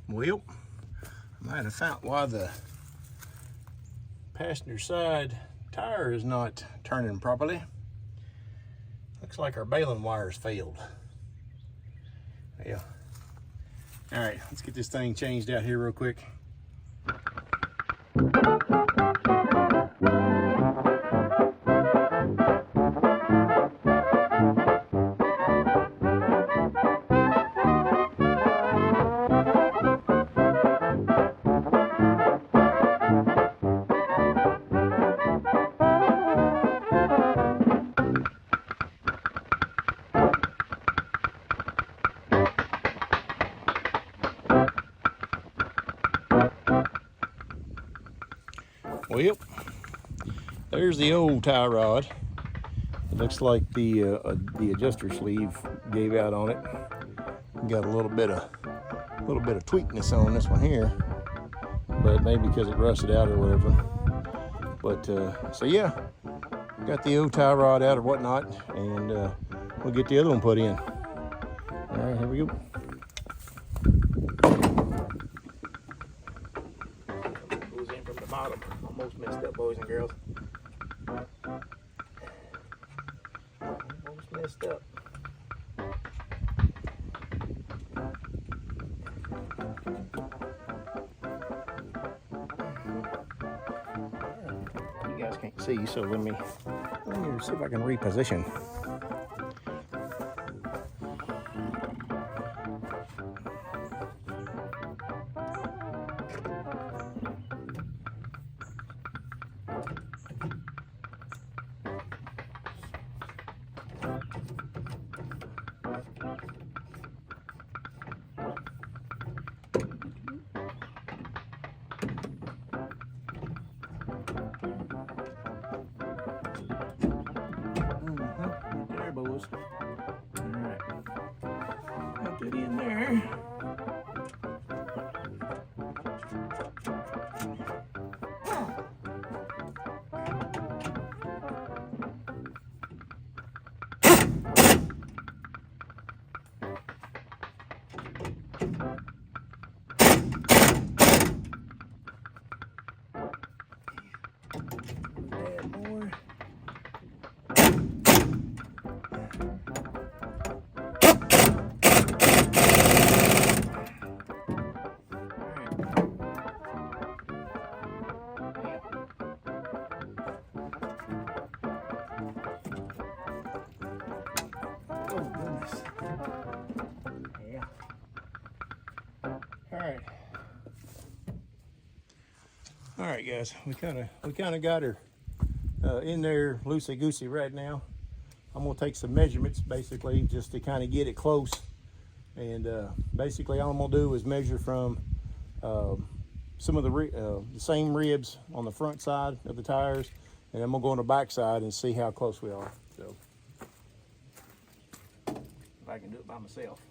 Well, I might have found why the passenger side tire is not turning properly. Looks like our baling wires failed. Yeah. All right, let's get this thing changed out here real quick. Well, there's the old tie rod. It looks like the adjuster sleeve gave out on it. Got a little bit of tweakness on this one here, but maybe because it rusted out or whatever. But so yeah, got the old tie rod out or whatnot, and we'll get the other one put in. All right, here we go. Goes in from the bottom. Almost messed up, boys and girls. Almost messed up. You guys can't see, so let me see if I can reposition. Alright, put it in there. Add more. Oh goodness. Yeah. All right, guys. We kind of got her in there loosey goosey right now. I'm gonna take some measurements basically just to kind of get it close. And basically all I'm gonna do is measure from some of the same ribs on the front side of the tires, and I'm gonna go on the back side and see how close we are. So if I can do it by myself.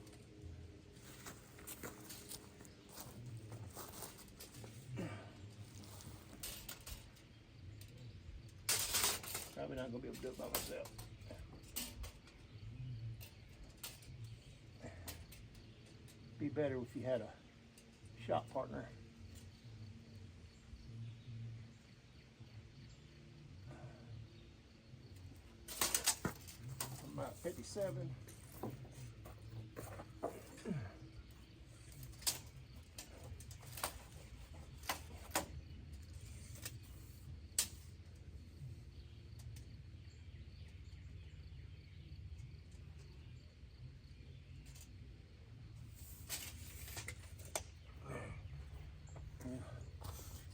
Probably not gonna be able to do it by myself. Be better if you had a shop partner. About 57.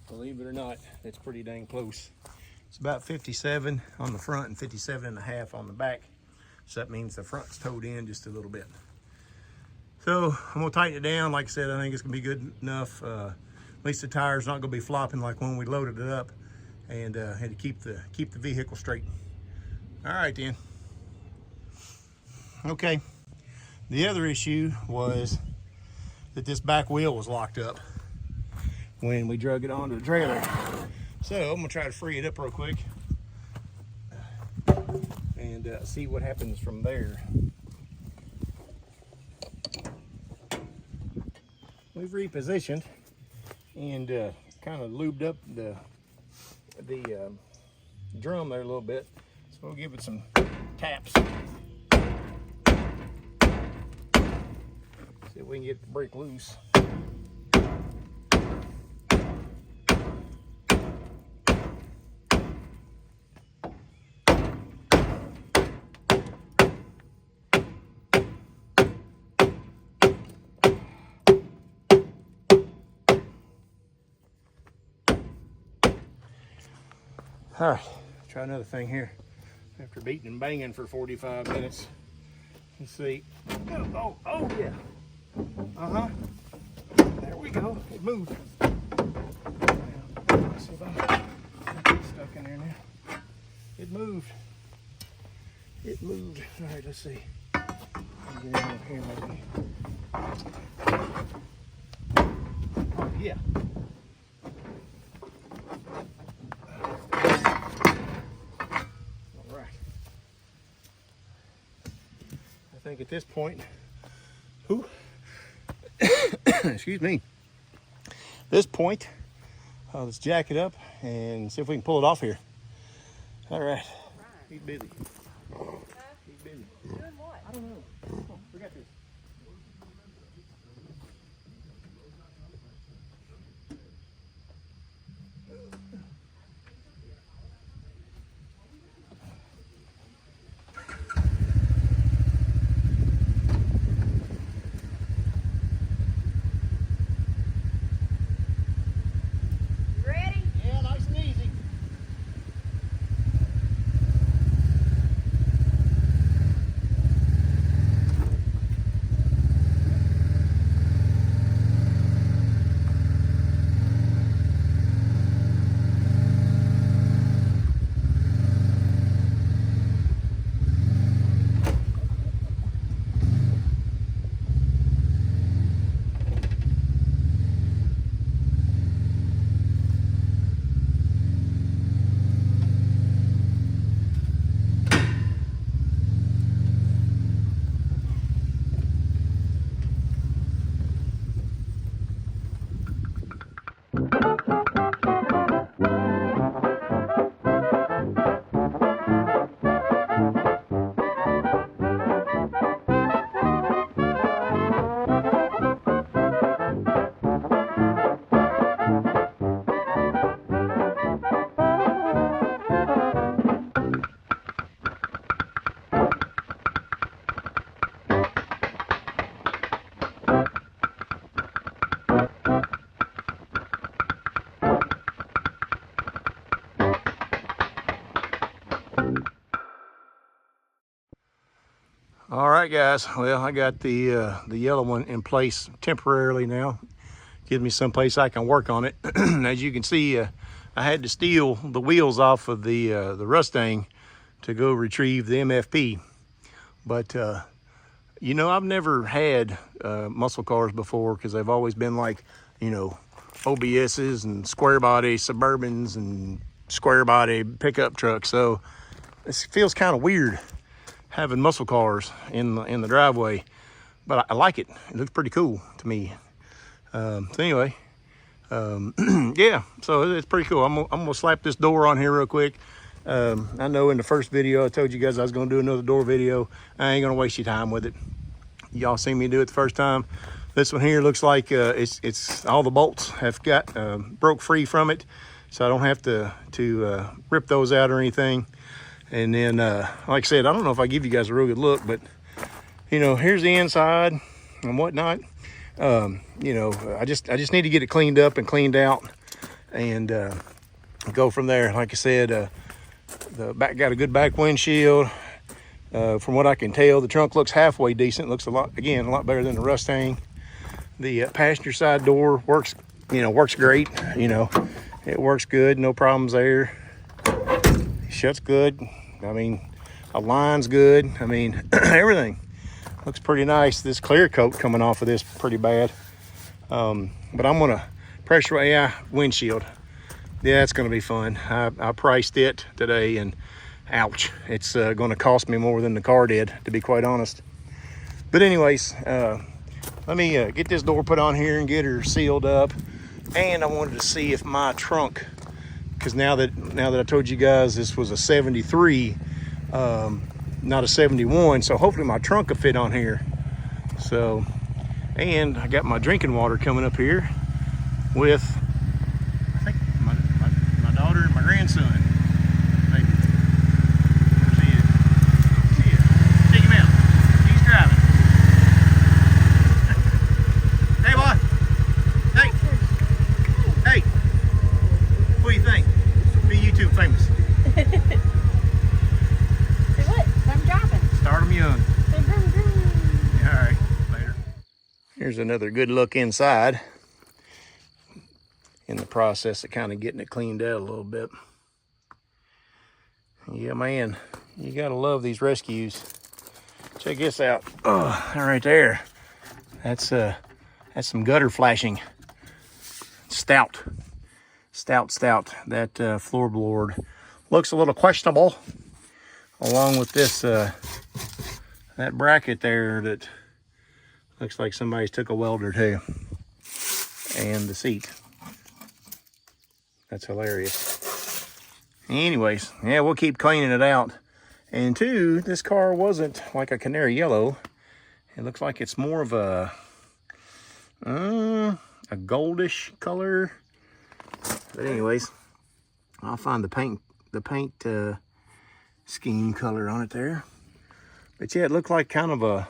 Believe it or not, that's pretty dang close. It's about 57 on the front and 57.5 on the back. So that means the front's towed in just a little bit. So I'm gonna tighten it down. Like I said, I think it's gonna be good enough. At least the tire's not gonna be flopping like when we loaded it up, and to keep the vehicle straight. All right then. Okay. The other issue was that this back wheel was locked up when we drug it onto the trailer. So I'm gonna try to free it up real quick and see what happens from there. we've repositioned and kind of lubed up the drum there a little bit. So we'll give it some taps. See if we can get the brake loose. All right, try another thing here. After beating and banging for 45 minutes, let's see. Oh, yeah. There we go. It moved. Let's see if I get stuck in there now. It moved. It moved. All right, let's see. I'll get in over here maybe. Oh, yeah. I think at this point, excuse me, this point, let's jack it up and see if we can pull it off here. All right. He's busy. He's busy. Doing what? I don't know. Come on, we got this. Ready? Yeah, nice and easy. All right, guys. Well, I got the yellow one in place temporarily now. Gives me some place I can work on it. As you can see, I had to steal the wheels off of the Mustang to go retrieve the MFP. But you know, I've never had muscle cars before because they've always been like, you know, OBSs and square body Suburbans and square body pickup trucks. So this feels kind of weird having muscle cars in the driveway, but I like it. It looks pretty cool to me. So anyway, yeah, so it's pretty cool. I'm gonna slap this door on here real quick. I know in the first video I told you guys I was gonna do another door video. I ain't gonna waste your time with it. Y'all seen me do it the first time. This one here looks like it's all the bolts have got broke free from it, so I don't have to rip those out or anything. And then, like I said, I don't know if I give you guys a real good look, but you know, here's the inside and whatnot. You know, I just need to get it cleaned up and cleaned out, and go from there. Like I said, the back got a good back windshield. From what I can tell, the trunk looks halfway decent. Looks a lot better than the Mustang. The passenger side door works great. You know, it works good. No problems there. Shuts good. I mean, aligns good. I mean, everything looks pretty nice. This clear coat coming off of this pretty bad. But I'm gonna pressure windshield. Yeah, it's gonna be fun. I priced it today, and ouch, it's gonna cost me more than the car did, to be quite honest. But anyways, like let me get this door put on here and get her sealed up. And I wanted to see if my trunk, because now that I told you guys this was a 73, not a 71, so hopefully my trunk will fit on here. So, and I got my drinking water coming up here with, I think, my daughter and my grandson. Maybe. See it. See it. Take him out. He's driving. Hey, boy. Hey. Hey. What do you think? Be YouTube famous. Say what? I'm driving. Start them young. Say vroom, vroom. All right. Later. Here's another good look inside. In the process of kind of getting it cleaned out a little bit. Yeah, man, you gotta love these rescues. Check this out. Oh, right there. That's some gutter flashing. Stout. That floorboard looks a little questionable, along with this that bracket there that looks like somebody's took a welder to, and the seat. That's hilarious. Anyways, yeah, we'll keep cleaning it out. And two, this car wasn't like a canary yellow. It looks like it's more of a goldish color. But anyways, I'll find the paint scheme color on it there. But yeah, it looked like kind of a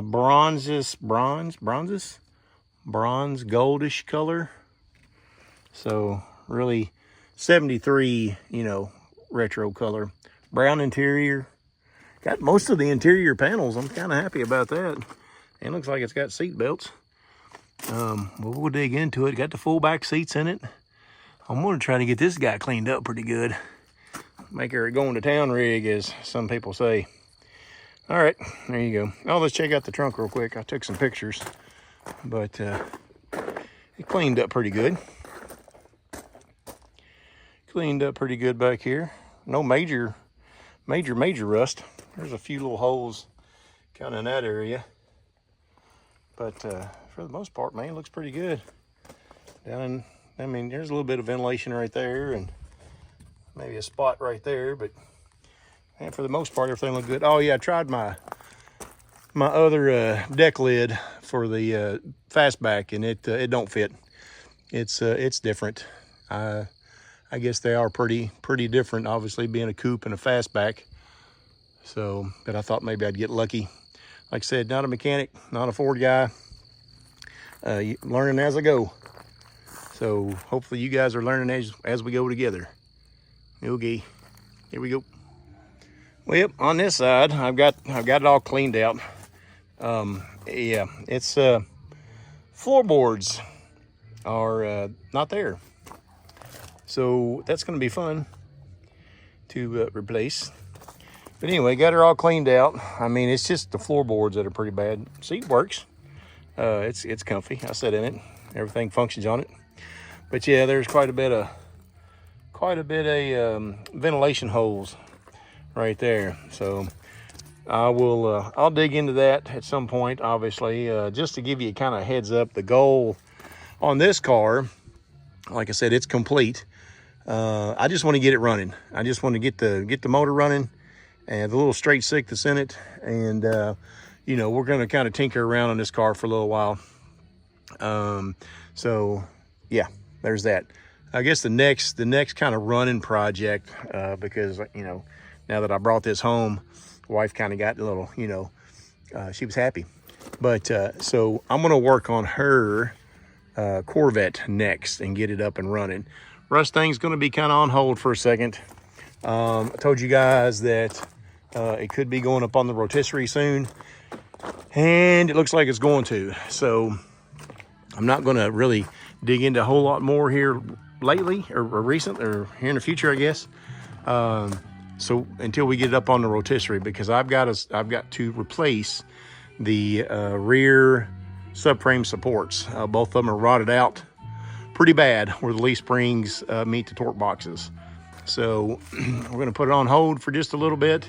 bronze goldish color. So really 73, retro color. Brown interior. Got most of the interior panels. I'm kind of happy about that. And looks like it's got seat belts. We'll dig into it. Got the full back seats in it. I'm going to try to get this guy cleaned up pretty good. Make her a going to town rig, as some people say. All right, there you go. Oh, let's check out the trunk real quick. I took some pictures, but it cleaned up pretty good. Cleaned up pretty good back here. No major rust. There's a few little holes kind of in that area. But for the most part, man, it looks pretty good. There's a little bit of ventilation right there and maybe a spot right there, but man, for the most part, everything looked good. Oh yeah, I tried my other deck lid for the fastback, and it don't fit. It's different. I guess they are pretty different, obviously, being a coupe and a fastback. So, but I thought maybe I'd get lucky. Like I said, not a mechanic, not a Ford guy. Learning as I go. So hopefully you guys are learning as we go together. Okay, here we go. Well, yep, on this side, I've got it all cleaned out. Yeah, it's floorboards are not there. So that's going to be fun to replace. But anyway, got her all cleaned out. I mean, it's just the floorboards that are pretty bad. Seat works. It's comfy. I sat in it. Everything functions on it. But yeah, there's quite a bit of ventilation holes right there. So I'll dig into that at some point, obviously, just to give you kind of a heads up. The goal on this car, like I said, it's complete. I just want to get it running. I just want to get the motor running and the little straight stick that's in it. And, we're going to kind of tinker around on this car for a little while. So yeah, there's that. I guess the next kind of running project, because, now that I brought this home, wife kind of got a little, she was happy. But, so I'm going to work on her Corvette next and get it up and running. Rust thing's going to be kind of on hold for a second. I told you guys that it could be going up on the rotisserie soon, and it looks like it's going to. So I'm not going to really dig into a whole lot more here lately or recent or here in the future, I guess. So until we get it up on the rotisserie, because I've got to replace the rear subframe supports. Both of them are rotted out pretty bad where the leaf springs meet the torque boxes. So we're going to put it on hold for just a little bit.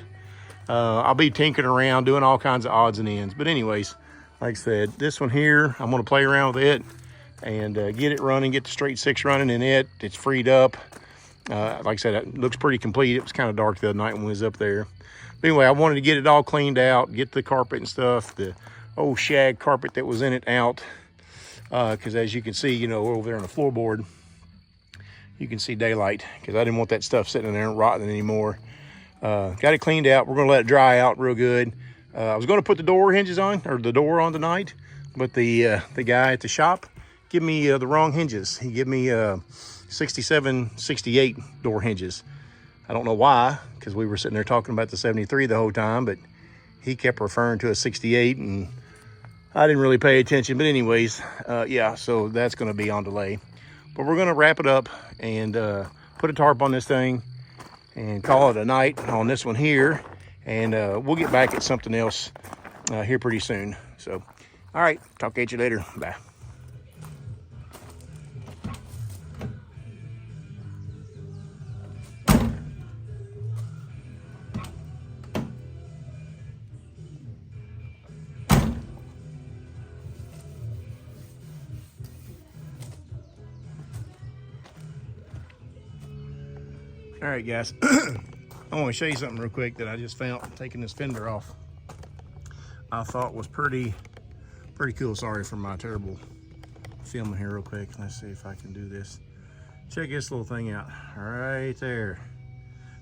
I'll be tinkering around doing all kinds of odds and ends. But anyways, like I said, this one here, I'm gonna play around with it and get it running, get the straight six running in it. It's freed up. Like I said, it looks pretty complete. It was kind of dark the other night when we was up there. But anyway, I wanted to get it all cleaned out, get the carpet and stuff, the old shag carpet that was in it out. Because as you can see, you know, over there on the floorboard, you can see daylight because I didn't want that stuff sitting in there and rotting anymore. Got it cleaned out. We're gonna let it dry out real good. I was gonna put the door hinges on, or the door on tonight, but the guy at the shop gave me the wrong hinges. He gave me 67, 68 door hinges. I don't know why, because we were sitting there talking about the 73 the whole time, but he kept referring to a 68 and I didn't really pay attention. But anyways, yeah, so that's gonna be on delay. But we're gonna wrap it up and put a tarp on this thing and call it a night on this one here. And we'll get back at something else here pretty soon. So, all right, talk at you later. Bye. All right, guys, I want to show you something real quick that I just found taking this fender off. I thought was pretty cool. Sorry for my terrible filming here real quick. Let's see if I can do this. Check this little thing out right there.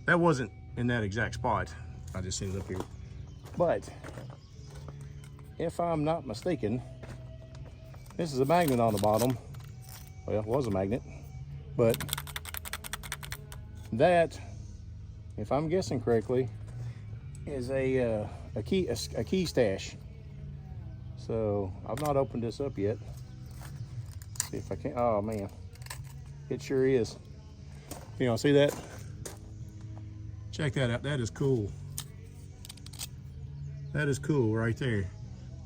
That wasn't in that exact spot. I just seen it up here. But if I'm not mistaken, this is a magnet on the bottom. Well, it was a magnet, but that, if I'm guessing correctly, is a key stash. So I've not opened this up yet. Let's see if I can. Oh man, it sure is. You know, see that? Check that out. That is cool. That is cool right there.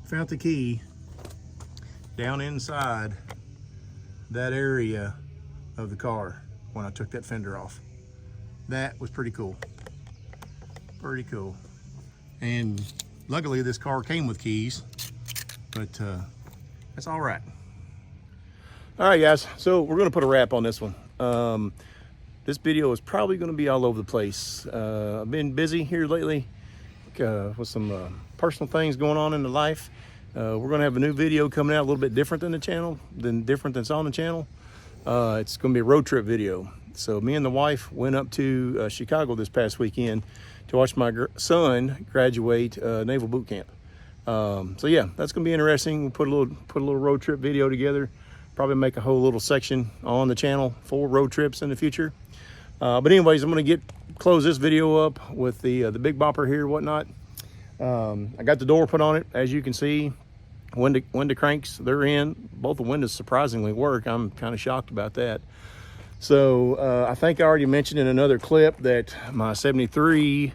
Found the key down inside that area of the car when I took that fender off. That was pretty cool. Pretty cool. And luckily this car came with keys, but that's all right. All right, guys, so we're gonna put a wrap on this one. This video is probably gonna be all over the place. I've been busy here lately with some personal things going on in the life. We're gonna have a new video coming out a little bit different than than's on the channel. It's gonna be a road trip video. So me and the wife went up to Chicago this past weekend to watch my son graduate Naval Boot Camp. So yeah, that's gonna be interesting. We'll put a little road trip video together. Probably make a whole little section on the channel for road trips in the future. But anyways, I'm gonna close this video up with the Big Bopper here, whatnot. I got the door put on it, as you can see. Window cranks, they're in. Both the windows surprisingly work. I'm kind of shocked about that. So I think I already mentioned in another clip that my 73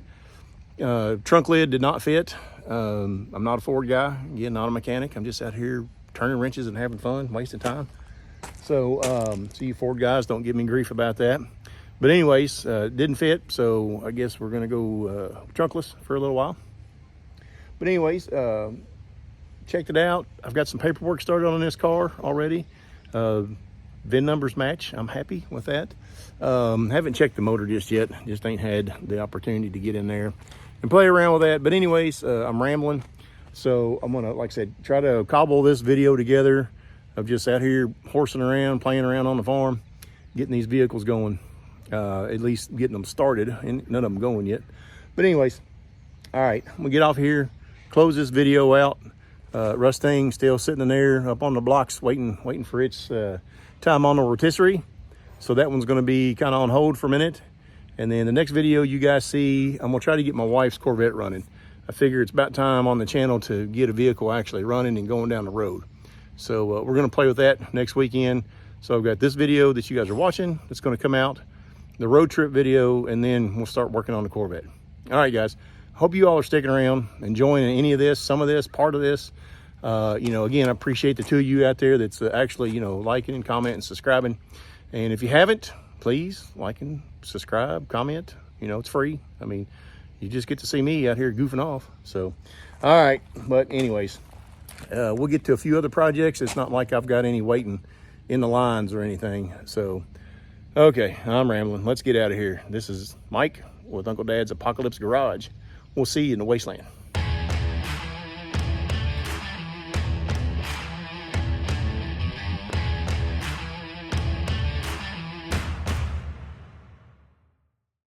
trunk lid did not fit. I'm not a Ford guy, again, not a mechanic. I'm just out here turning wrenches and having fun, wasting time. So, so you Ford guys, don't give me grief about that. But anyways, didn't fit, so I guess we're gonna go trunkless for a little while. But anyways, checked it out. I've got some paperwork started on this car already. VIN numbers match. I'm happy with that. Haven't checked the motor just yet. Just ain't had the opportunity to get in there and play around with that. But anyways, I'm rambling. So I'm gonna, like I said, try to cobble this video together of just out here horsing around, playing around on the farm, getting these vehicles going, at least getting them started, and none of them going yet. But anyways, all right, I'm gonna get off here, close this video out. Rustang still sitting in there up on the blocks waiting for its time on the rotisserie. So that one's gonna be kind of on hold for a minute. And then the next video you guys see, I'm gonna try to get my wife's Corvette running. I figure it's about time on the channel to get a vehicle actually running and going down the road. So we're gonna play with that next weekend. So I've got this video that you guys are watching that's gonna come out, the road trip video, and then we'll start working on the Corvette. All right, guys. Hope you all are sticking around, enjoying any of this, some of this, part of this. You know, again, I appreciate the two of you out there that's actually, you know, liking and commenting, subscribing. And if you haven't, please like and subscribe, comment. You know, it's free. I mean, you just get to see me out here goofing off. So, all right. But anyways, We'll get to a few other projects. It's not like I've got any waiting in the lines or anything. So, okay, I'm rambling. Let's get out of here. This is Mike with Uncle Dad's Apocalypse Garage. We'll see you in the wasteland.